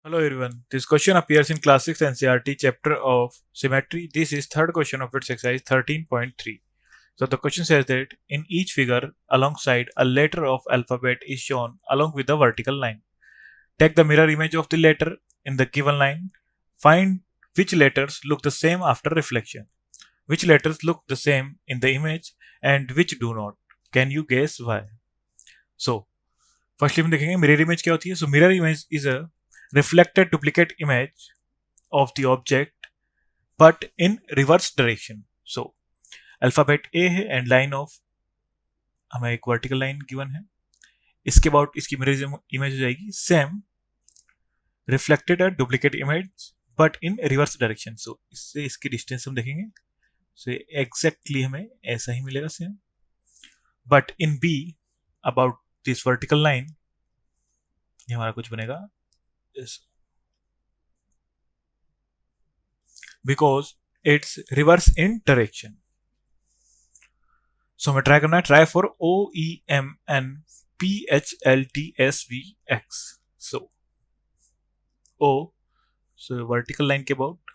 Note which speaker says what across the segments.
Speaker 1: Hello everyone. This question appears in Class 6 NCERT chapter of Symmetry. This is third question of its exercise 13.3. So the question says that in each figure alongside a letter of alphabet is shown along with the vertical line. Take the mirror image of the letter in the given line. Find which letters look the same after reflection. Which letters look the same in the image and which do not. Can you guess why? So firstly हम देखेंगे mirror image क्या होती है. सो mirror image is a reflected duplicate image of the object but in reverse direction. So alphabet ए है and line of हमें एक vertical line given है. इसके बाद इसकी मिरर इमेज हो जाएगी same reflected duplicate image but in reverse direction. So इससे इसकी डिस्टेंस हम देखेंगे. सो एग्जैक्टली हमें ऐसा ही मिलेगा same. But in B about this vertical line ये हमारा कुछ बनेगा because it's reverse in direction. So हमें ट्राई करना है. Try for OEMNPHLTSVX. So O so vertical line के अबाउट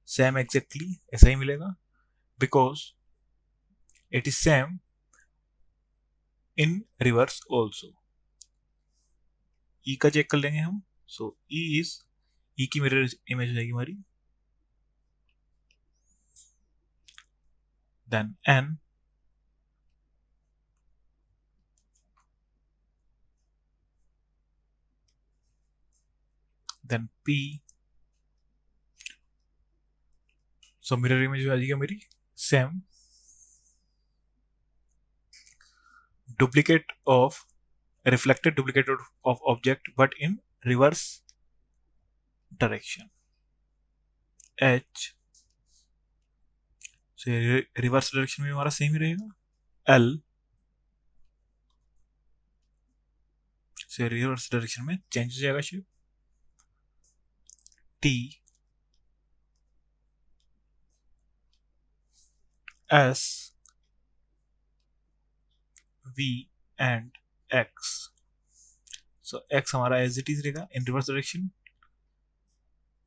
Speaker 1: सेम एग्जैक्टली ऐसा ही मिलेगा because it is same in reverse also. E का चेक कर लेंगे हम. सो ई की मिरर इमेज हो जाएगी हमारी. Then N, then P. So mirror image हो जाएगी मेरी same duplicate of reflected duplicate of object but in reverse direction. H से रिवर्स डायरेक्शन में हमारा सेम ही रहेगा. L से रिवर्स डायरेक्शन में चेंज हो जाएगा shape. T S V and X. So X हमारा एज इट इज रहेगा इन रिवर्स डायरेक्शन.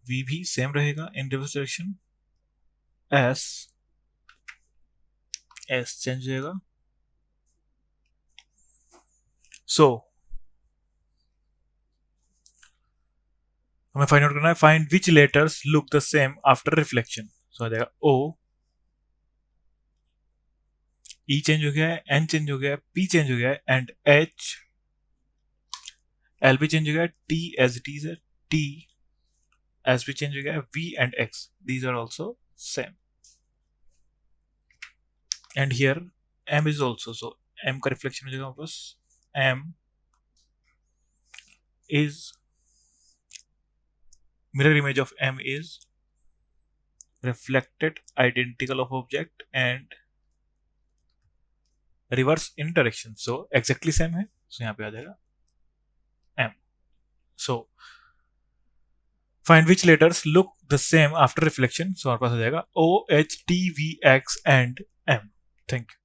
Speaker 1: V भी सेम रहेगा in reverse direction. S change हो जाएगा. सो हमें फाइंड आउट करना है find which letters look the same after reflection. So आ जाएगा O, ई चेंज हो गया है, एन चेंज हो गया है, पी चेंज हो गया है एंड एच. एल भी चेंज हो गया है, टी एज इट इज है, टी एस भी चेंज हो गया है, V and X these are also same. And here M is also. So M का रिफ्लेक्शन हो जाएगा वापस. M is mirror image of M is reflected identical of object and reverse in direction. So exactly same है. So यहाँ पे आ जाएगा M. So find which letters look the same after reflection. So हमारे पास आ जाएगा O, H, T, V, X and M. Thank you.